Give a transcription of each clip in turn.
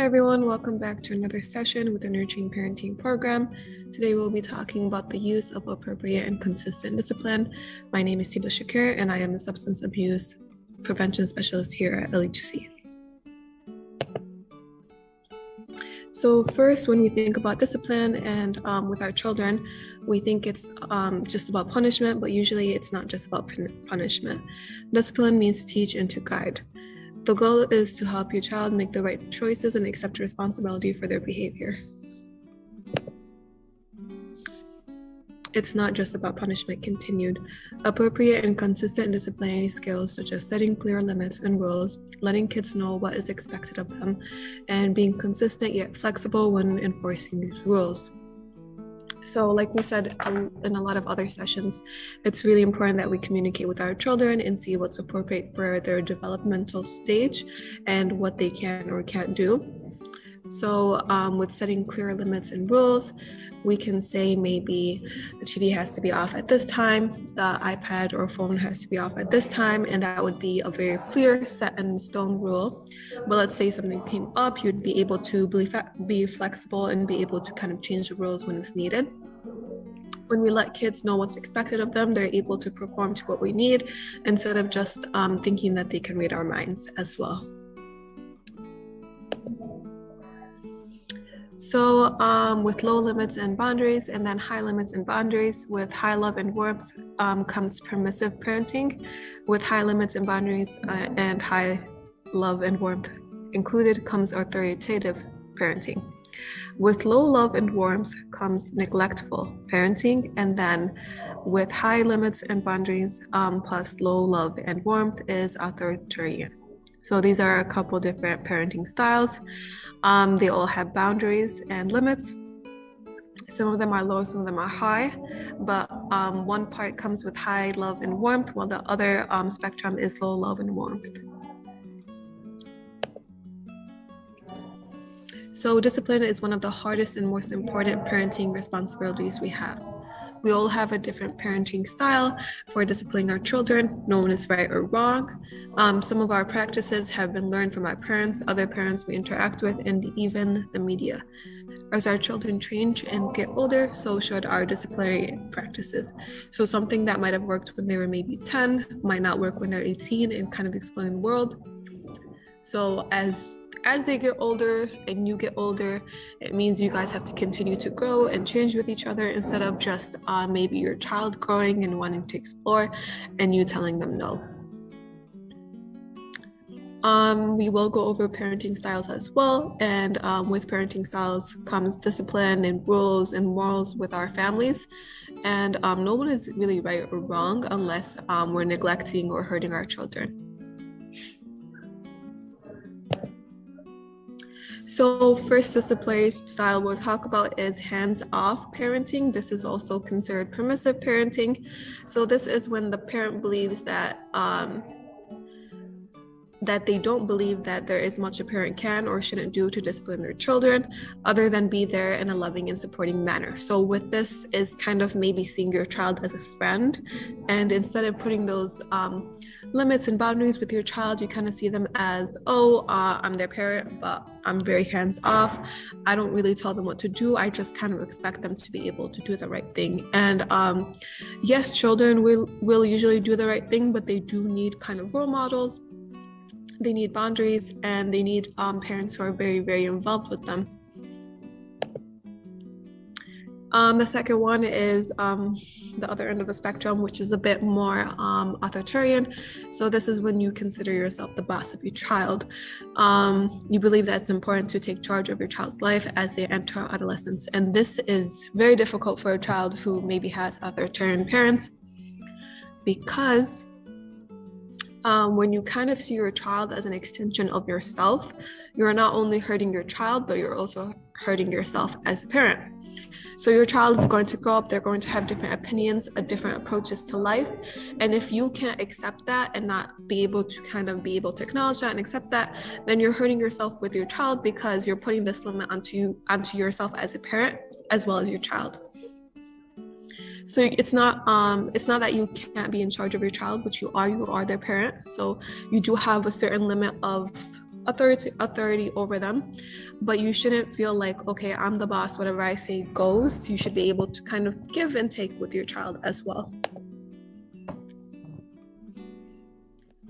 Hi everyone, welcome back to another session with the Nurturing Parenting Program. Today we'll be talking about the use of appropriate and consistent discipline. My name is Tiba and I am a substance abuse prevention specialist here at LAHC. So first, when we think about discipline and with our children, we think it's just about punishment, but usually it's not just about punishment. Discipline means to teach and to guide. The goal is to help your child make the right choices and accept responsibility for their behavior. It's not just about punishment. Continued. Appropriate and consistent disciplinary skills such as setting clear limits and rules, letting kids know what is expected of them, and being consistent yet flexible when enforcing these rules. So like we said in a lot of other sessions, it's really important that we communicate with our children and see what's appropriate for their developmental stage and what they can or can't do. So with setting clear limits and rules, we can say maybe the TV has to be off at this time, the iPad or phone has to be off at this time, and that would be a very clear set in stone rule. But let's say something came up, you'd be able to be flexible and be able to kind of change the rules when it's needed. When we let kids know what's expected of them, they're able to perform to what we need instead of just thinking that they can read our minds as well. So with low limits and boundaries, and then high limits and boundaries, with high love and warmth comes permissive parenting. With high limits and boundaries and high love and warmth included comes authoritative parenting. With low love and warmth comes neglectful parenting, and then with high limits and boundaries plus low love and warmth is authoritarian. So these are a couple different parenting styles. They all have boundaries and limits. Some of them are low, some of them are high, but one part comes with high love and warmth, while the other spectrum is low love and warmth. So discipline is one of the hardest and most important parenting responsibilities we have. We all have a different parenting style for disciplining our children. No one is right or wrong. Some of our practices have been learned from our parents, other parents we interact with, and even the media. As our children change and get older, so should our disciplinary practices. So something that might have worked when they were maybe 10 might not work when they're 18 and kind of exploring the world. So as they get older and you get older, it means you guys have to continue to grow and change with each other instead of just maybe your child growing and wanting to explore and you telling them no. We will go over parenting styles as well, and with parenting styles comes discipline and rules and morals with our families, and no one is really right or wrong unless we're neglecting or hurting our children. So first disciplinary style we'll talk about is hands-off parenting. This is also considered permissive parenting. So this is when the parent believes that they don't believe that there is much a parent can or shouldn't do to discipline their children other than be there in a loving and supporting manner. So with this is kind of maybe seeing your child as a friend, and instead of putting those limits and boundaries with your child, you kind of see them as, I'm their parent, but I'm very hands off. I don't really tell them what to do. I just kind of expect them to be able to do the right thing. And yes, children will usually do the right thing, but they do need kind of role models. They need boundaries, and they need parents who are very, very involved with them. The second one is the other end of the spectrum, which is a bit more authoritarian. So this is when you consider yourself the boss of your child. You believe that it's important to take charge of your child's life as they enter adolescence. And this is very difficult for a child who maybe has authoritarian parents, because when you kind of see your child as an extension of yourself, you're not only hurting your child, but you're also hurting yourself as a parent. So your child is going to grow up, they're going to have different opinions, different approaches to life. And if you can't accept that and not be able to acknowledge that and accept that, then you're hurting yourself with your child, because you're putting this limit onto yourself as a parent as well as your child. So it's not that you can't be in charge of your child, but you are their parent. So you do have a certain limit of authority over them, but you shouldn't feel like, okay, I'm the boss, whatever I say goes. You should be able to kind of give and take with your child as well.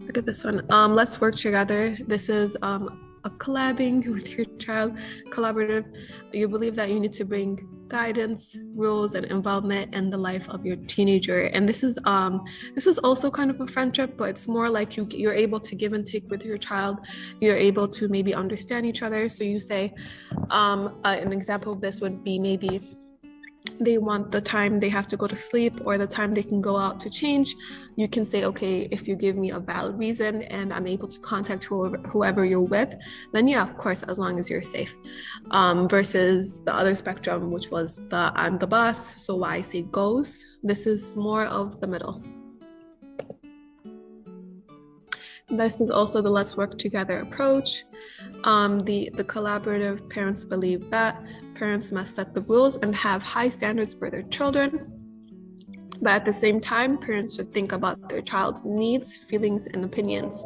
Look at this one. Let's work together. This is a collabing with your child, collaborative. You believe that you need to bring guidance, rules, and involvement in the life of your teenager. And this is also kind of a friendship, but it's more like you're able to give and take with your child. You're able to maybe understand each other. So you say, an example of this would be maybe they want the time they have to go to sleep or the time they can go out to change. You can say, okay, if you give me a valid reason and I'm able to contact whoever you're with, then yeah, of course, as long as you're safe. Versus the other spectrum, which was the I'm the boss, so why I say goes. This is more of the middle. This is also the let's work together approach. The collaborative parents believe that parents must set the rules and have high standards for their children. But at the same time, parents should think about their child's needs, feelings, and opinions.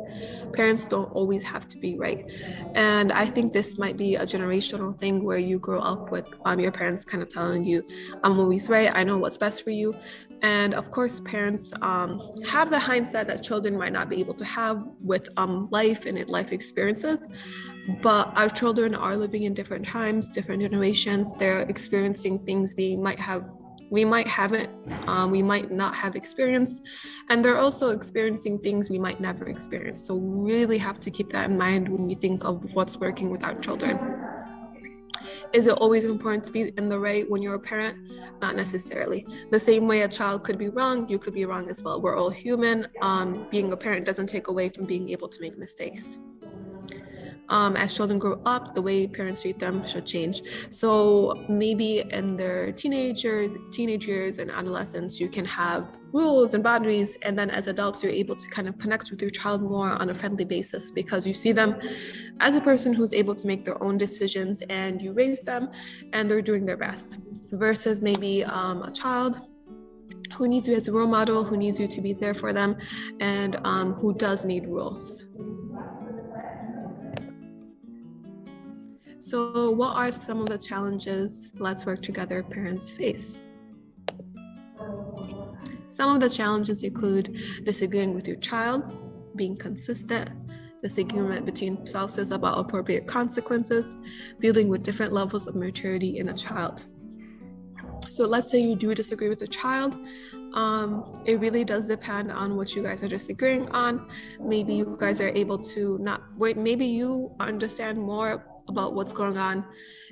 Parents don't always have to be right. And I think this might be a generational thing where you grow up with your parents kind of telling you, I'm always right, I know what's best for you. And of course, parents have the hindsight that children might not be able to have with life and life experiences. But our children are living in different times, different generations. They're experiencing things we might not have experienced, and they're also experiencing things we might never experience. So we really have to keep that in mind when we think of what's working with our children. Is it always important to be in the right when you're a parent? Not necessarily. The same way a child could be wrong, you could be wrong as well. We're all human. Being a parent doesn't take away from being able to make mistakes. As children grow up, the way parents treat them should change. So maybe in their teenage years and adolescence, you can have rules and boundaries. And then as adults, you're able to kind of connect with your child more on a friendly basis because you see them as a person who's able to make their own decisions and you raise them and they're doing their best. Versus maybe a child who needs you as a role model, who needs you to be there for them, and who does need rules. So what are some of the challenges Let's Work Together parents face? Some of the challenges include disagreeing with your child, being consistent, disagreement between spouses about appropriate consequences, dealing with different levels of maturity in a child. So let's say you do disagree with a child. It really does depend on what you guys are disagreeing on. Maybe you guys are able to maybe you understand more about what's going on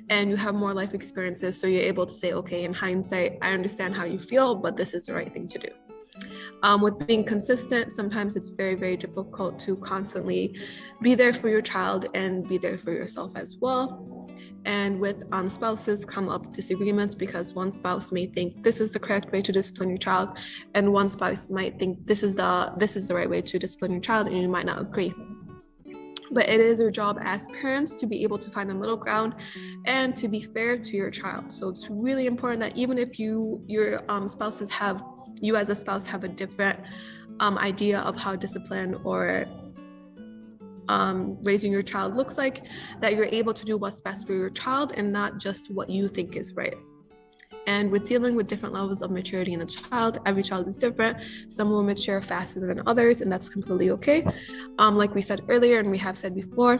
and you have more life experiences, so you're able to say, okay, in hindsight, I understand how you feel, but this is the right thing to do. With being consistent, sometimes it's very, very difficult to constantly be there for your child and be there for yourself as well. And with spouses come up disagreements because one spouse may think this is the correct way to discipline your child, and one spouse might think this is the right way to discipline your child, and you might not agree. But it is your job as parents to be able to find a middle ground and to be fair to your child. So it's really important that even if you as a spouse have a different idea of how discipline or raising your child looks like, that you're able to do what's best for your child and not just what you think is right. And with dealing with different levels of maturity in a child, every child is different. Some will mature faster than others, and that's completely okay. Like we said earlier, and we have said before,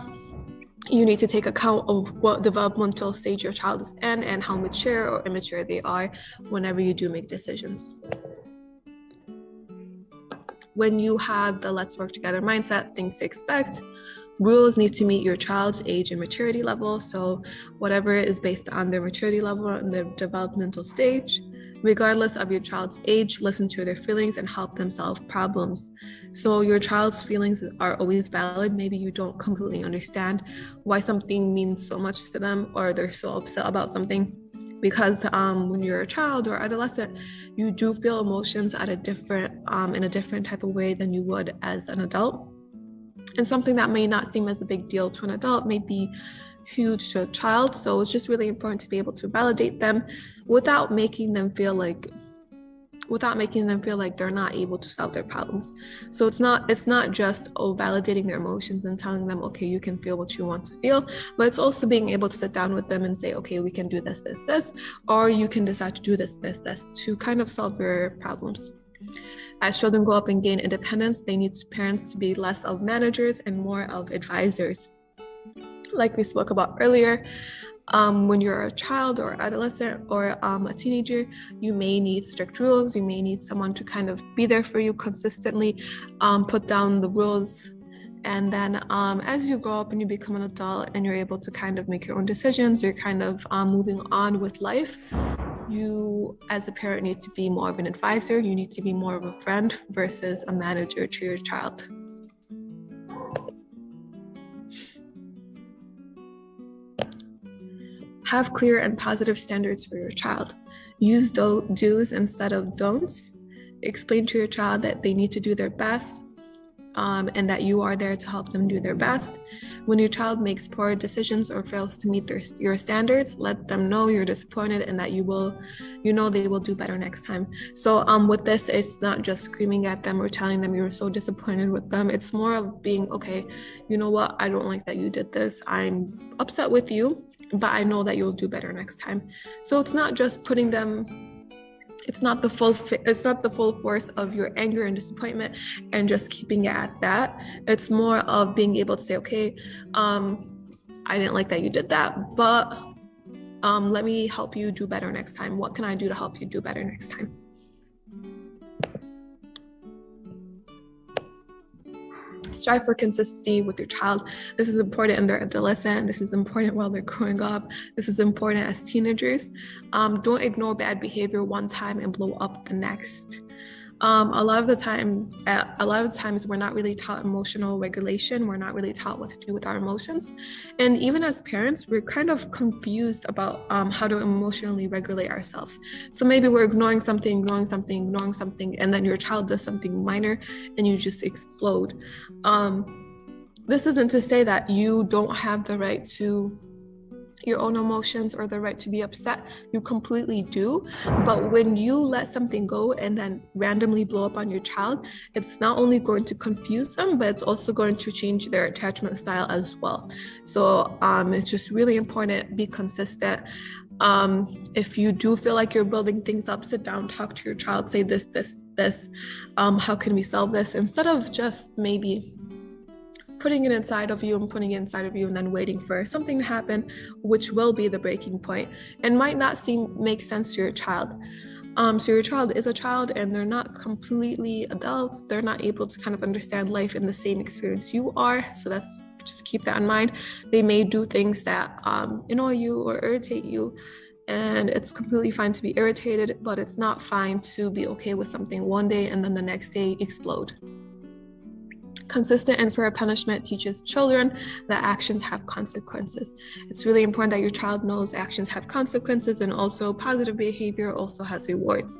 you need to take account of what developmental stage your child is in and how mature or immature they are whenever you do make decisions. When you have the let's work together mindset, things to expect, rules need to meet your child's age and maturity level. So whatever is based on their maturity level and their developmental stage, regardless of your child's age, listen to their feelings and help them solve problems. So your child's feelings are always valid. Maybe you don't completely understand why something means so much to them or they're so upset about something. Because when you're a child or adolescent, you do feel emotions at a different in a different type of way than you would as an adult. And something that may not seem as a big deal to an adult may be huge to a child. So it's just really important to be able to validate them without making them feel like without making them feel like they're not able to solve their problems. So it's not just validating their emotions and telling them, okay, you can feel what you want to feel, but it's also being able to sit down with them and say, okay, we can do this, or you can decide to do this, to kind of solve your problems. As children grow up and gain independence, they need parents to be less of managers and more of advisors. Like we spoke about earlier, when you're a child or adolescent or a teenager, you may need strict rules. You may need someone to kind of be there for you consistently, put down the rules. And then as you grow up and you become an adult and you're able to kind of make your own decisions, you're kind of moving on with life, you as a parent need to be more of an advisor. You need to be more of a friend versus a manager to your child. Have clear and positive standards for your child. Use do's instead of don'ts. Explain to your child that they need to do their best, and that you are there to help them do their best. When your child makes poor decisions or fails to meet your standards, let them know you're disappointed and that they will do better next time. So with this, it's not just screaming at them or telling them you're so disappointed with them. It's more of being, okay, you know what, I don't like that you did this. I'm upset with you, but I know that you'll do better next time. So it's not just putting them, it's not the full force of your anger and disappointment and just keeping it at that. It's more of being able to say, okay, I didn't like that you did that, but let me help you do better next time. What can I do to help you do better next time? Strive for consistency with your child. This is important in their adolescent. This is important while they're growing up. This is important as teenagers. Don't ignore bad behavior one time and blow up the next. A lot of the times we're not really taught emotional regulation. We're not really taught what to do with our emotions. And even as parents, we're kind of confused about how to emotionally regulate ourselves. So maybe we're ignoring something, and then your child does something minor and you just explode. This isn't to say that you don't have the right to your own emotions or the right to be upset. You completely do. But when you let something go and then randomly blow up on your child, it's not only going to confuse them, but it's also going to change their attachment style as well. So it's just really important, be consistent. If you do feel like you're building things up, sit down, talk to your child, say this, how can we solve this? Instead of just maybe putting it inside of you and then waiting for something to happen, which will be the breaking point and might not make sense to your child. So your child is a child and they're not completely adults. They're not able to kind of understand life in the same experience you are. So just keep that in mind. They may do things that annoy you or irritate you, and it's completely fine to be irritated, but it's not fine to be okay with something one day and then the next day explode. Consistent and fair punishment teaches children that actions have consequences. It's really important that your child knows actions have consequences, and also positive behavior also has rewards.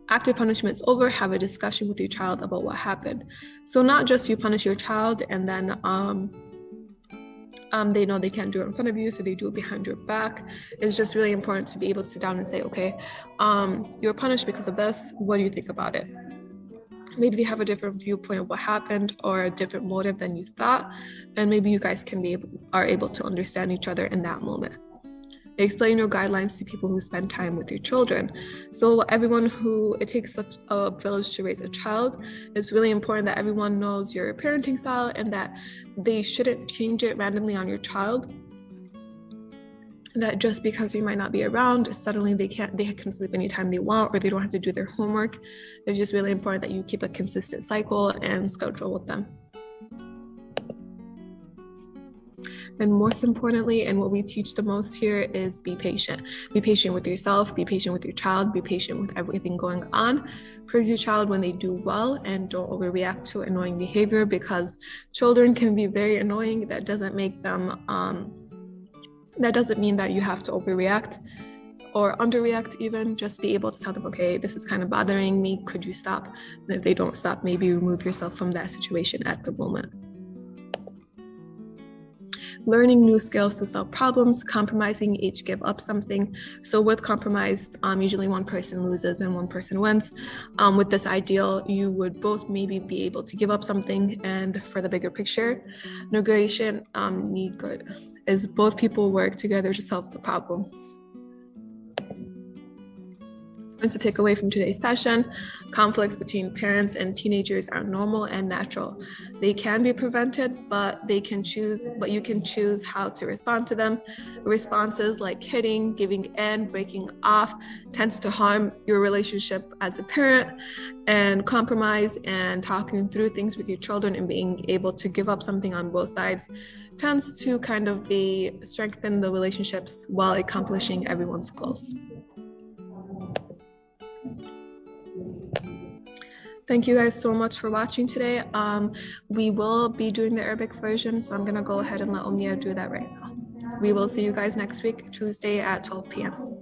After punishment's over, have a discussion with your child about what happened. So not just you punish your child and then they know they can't do it in front of you, so they do it behind your back. It's just really important to be able to sit down and say, okay, you're punished because of this. What do you think about it? Maybe they have a different viewpoint of what happened or a different motive than you thought, and maybe you guys are able to understand each other in that moment. Explain your guidelines to people who spend time with your children. So it takes such a village to raise a child. It's really important that everyone knows your parenting style and that they shouldn't change it randomly on your child. That just because you might not be around, suddenly they can sleep anytime they want, or they don't have to do their homework. It's just really important that you keep a consistent cycle and schedule with them. And most importantly, and what we teach the most here, is be patient. Be patient with yourself, be patient with your child, be patient with everything going on. Praise your child when they do well, and don't overreact to annoying behavior, because children can be very annoying. That doesn't make them that doesn't mean that you have to overreact or underreact even. Just be able to tell them, okay, this is kind of bothering me. Could you stop? And if they don't stop, maybe remove yourself from that situation at the moment. learning new skills to solve problems, compromising, each give up something. So with compromise, usually one person loses and one person wins. With this ideal, you would both maybe be able to give up something, and for the bigger picture, negotiation is both people work together to solve the problem. To take away from today's session, conflicts between parents and teenagers are normal and natural. They can be prevented, but you can choose how to respond to them. Responses like hitting, giving in, breaking off tends to harm your relationship as a parent, and compromise and talking through things with your children and being able to give up something on both sides tends to kind of strengthen the relationships while accomplishing everyone's goals. Thank you guys so much for watching today. We will be doing the Arabic version, so I'm gonna go ahead and let Omnia do that right now. We will see you guys next week, Tuesday at 12 p.m.